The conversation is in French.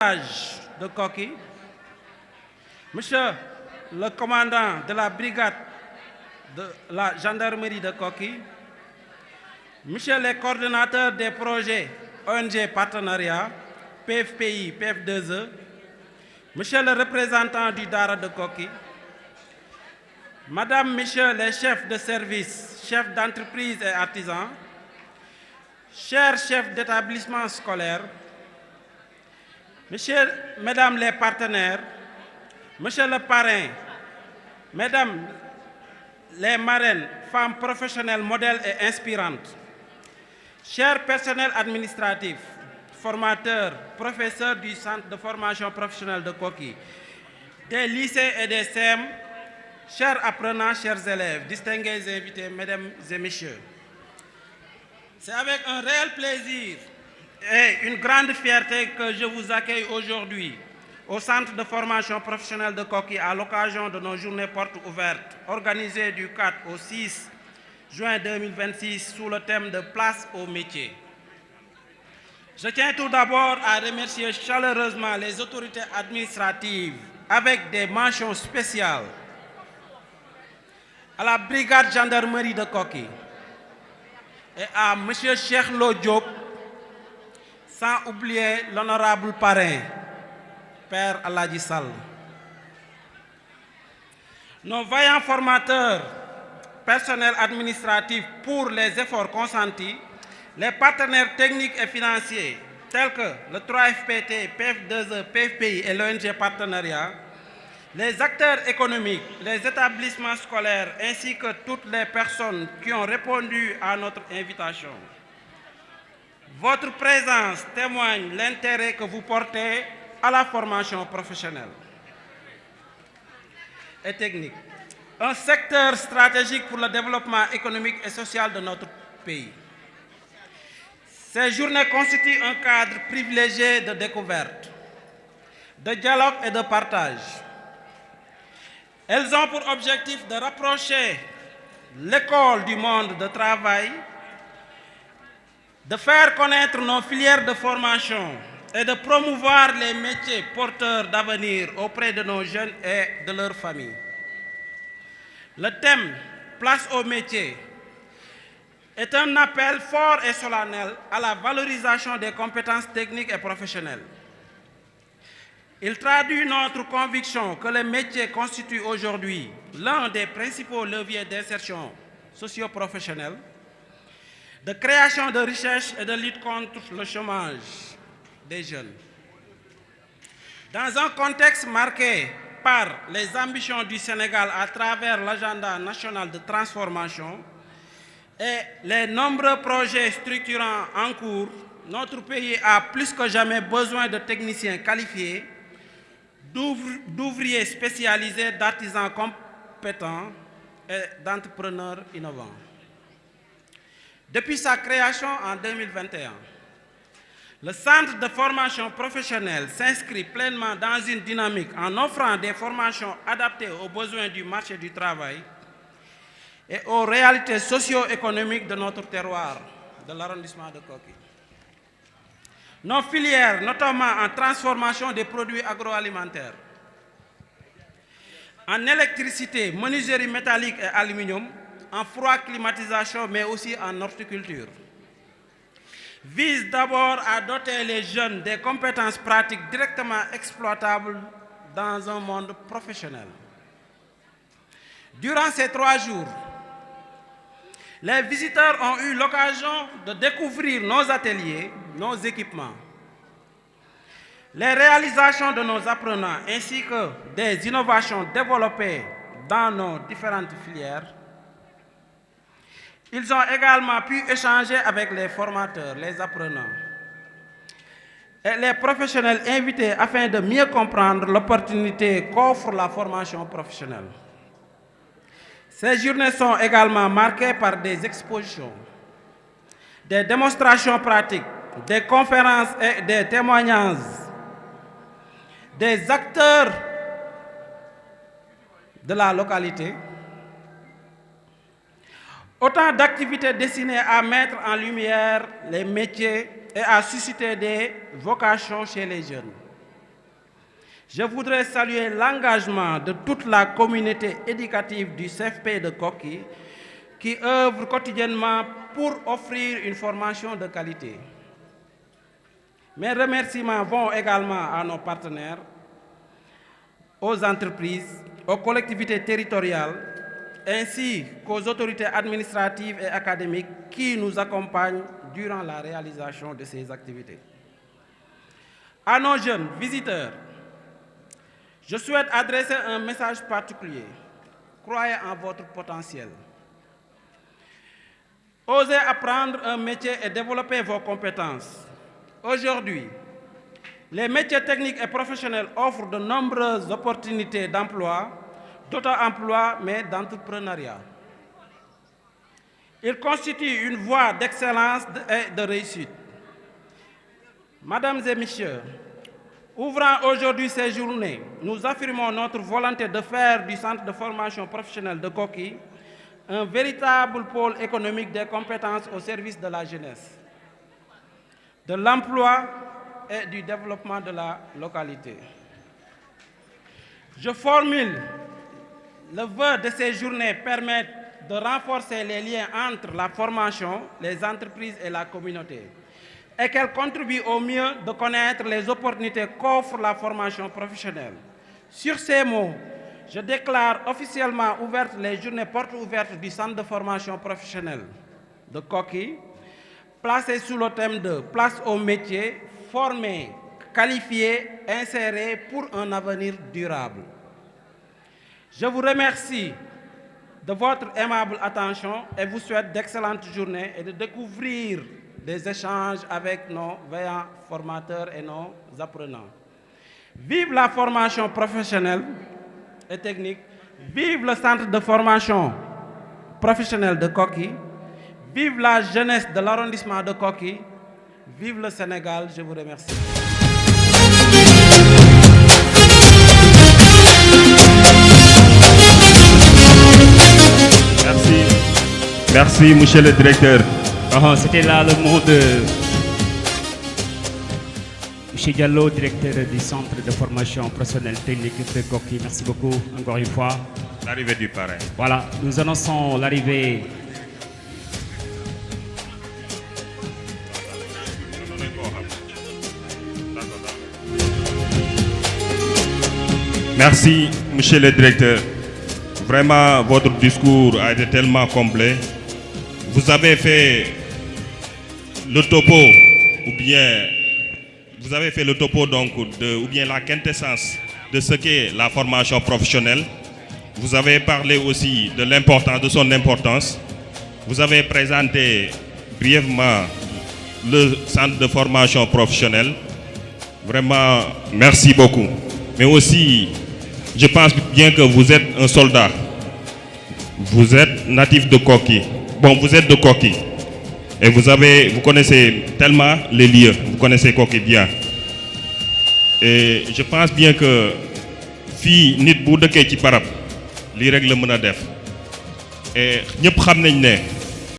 de Koki, Monsieur le commandant de la brigade de la gendarmerie de Koki, Monsieur les coordonnateurs des projets ONG Partenariat, PFPI, PF2E, Monsieur le représentant du Dara de Koki, Madame, Messieurs les chefs de service, chefs d'entreprise et artisans, chers chefs d'établissement scolaire, Mesdames les partenaires, Monsieur le parrain, Mesdames les marraines, femmes professionnelles, modèles et inspirantes, chers personnels administratifs, formateurs, professeurs du Centre de formation professionnelle de Koki, des lycées et des CEM, chers apprenants, chers élèves, distingués invités, Mesdames et Messieurs. C'est avec un réel plaisir et une grande fierté que je vous accueille aujourd'hui au Centre de formation professionnelle de Koki à l'occasion de nos journées portes ouvertes organisées du 4 au 6 juin 2026 sous le thème de Place au métier. Je tiens tout d'abord à remercier chaleureusement les autorités administratives avec des mentions spéciales à la brigade gendarmerie de Koki et à M. Cheikh Lo Diop, sans oublier l'honorable parrain, Père Aladji Sall. Nos vaillants formateurs, personnels administratifs pour les efforts consentis, les partenaires techniques et financiers tels que le 3FPT, PF2E, PFPI et l'ONG Partenariat, les acteurs économiques, les établissements scolaires ainsi que toutes les personnes qui ont répondu à notre invitation. Votre présence témoigne l'intérêt que vous portez à la formation professionnelle et technique, un secteur stratégique pour le développement économique et social de notre pays. Ces journées constituent un cadre privilégié de découverte, de dialogue et de partage. Elles ont pour objectif de rapprocher l'école du monde du travail, de faire connaître nos filières de formation et de promouvoir les métiers porteurs d'avenir auprès de nos jeunes et de leurs familles. Le thème « Place au métier » est un appel fort et solennel à la valorisation des compétences techniques et professionnelles. Il traduit notre conviction que le métier constitue aujourd'hui l'un des principaux leviers d'insertion socio-professionnelle, de création de richesses et de lutte contre le chômage des jeunes. Dans un contexte marqué par les ambitions du Sénégal à travers l'agenda national de transformation et les nombreux projets structurants en cours, notre pays a plus que jamais besoin de techniciens qualifiés, d'ouvriers spécialisés, d'artisans compétents et d'entrepreneurs innovants. Depuis sa création en 2021, le Centre de formation professionnelle s'inscrit pleinement dans une dynamique en offrant des formations adaptées aux besoins du marché du travail et aux réalités socio-économiques de notre terroir, de l'arrondissement de Koki. Nos filières, notamment en transformation des produits agroalimentaires, en électricité, menuiserie métallique et aluminium, en froid climatisation, mais aussi en horticulture, visent d'abord à doter les jeunes des compétences pratiques directement exploitables dans un monde professionnel. Durant ces 3 jours, les visiteurs ont eu l'occasion de découvrir nos ateliers, nos équipements, les réalisations de nos apprenants ainsi que des innovations développées dans nos différentes filières. Ils ont également pu échanger avec les formateurs, les apprenants et les professionnels invités afin de mieux comprendre l'opportunité qu'offre la formation professionnelle. Ces journées sont également marquées par des expositions, des démonstrations pratiques, des conférences et des témoignages, des acteurs de la localité. Autant d'activités destinées à mettre en lumière les métiers et à susciter des vocations chez les jeunes. Je voudrais saluer l'engagement de toute la communauté éducative du CFP de Koki qui œuvre quotidiennement pour offrir une formation de qualité. Mes remerciements vont également à nos partenaires, aux entreprises, aux collectivités territoriales, ainsi qu'aux autorités administratives et académiques qui nous accompagnent durant la réalisation de ces activités. À nos jeunes visiteurs, je souhaite adresser un message particulier. Croyez en votre potentiel. Osez apprendre un métier et développer vos compétences. Aujourd'hui, les métiers techniques et professionnels offrent de nombreuses opportunités d'emploi, d'auto-emploi, mais d'entrepreneuriat. Ils constituent une voie d'excellence et de réussite. Mesdames et messieurs, ouvrant aujourd'hui ces journées, nous affirmons notre volonté de faire du Centre de formation professionnelle de Koki un véritable pôle économique des compétences au service de la jeunesse, de l'emploi et du développement de la localité. Je formule le vœu de ces journées permettre de renforcer les liens entre la formation, les entreprises et la communauté, et qu'elle contribue au mieux de connaître les opportunités qu'offre la formation professionnelle. Sur ces mots, je déclare officiellement ouvertes les journées portes ouvertes du Centre de formation professionnelle de Koki, placées sous le thème de « Place au métier, former, qualifier, insérer pour un avenir durable ». Je vous remercie de votre aimable attention et vous souhaite d'excellentes journées et de découvrir des échanges avec nos veillants formateurs et nos apprenants. Vive la formation professionnelle et technique, vive le centre de formation professionnelle de Koki, vive la jeunesse de l'arrondissement de Koki, vive le Sénégal, je vous remercie. Merci, monsieur le directeur. C'était là le mot de M. Diallo, directeur du Centre de formation professionnelle technique de Koki. Merci beaucoup, encore une fois. L'arrivée du parrain. Voilà, nous annonçons l'arrivée. Merci, monsieur le directeur. Vraiment, votre discours a été tellement complet. Vous avez fait le topo, donc, ou bien la quintessence de ce qu'est la formation professionnelle. Vous avez parlé aussi de l'importance, de son importance. Vous avez présenté brièvement le centre de formation professionnelle. Vraiment, merci beaucoup. Mais aussi, je pense bien que vous êtes un soldat. Vous êtes natif de Koki. Bon, vous êtes de Koki. Et vous connaissez tellement les lieux. Vous connaissez Koki bien. Et je pense bien que fi nit bu dëkkee ci barab li rek la mën a def. Et ñëpp xam nañ ne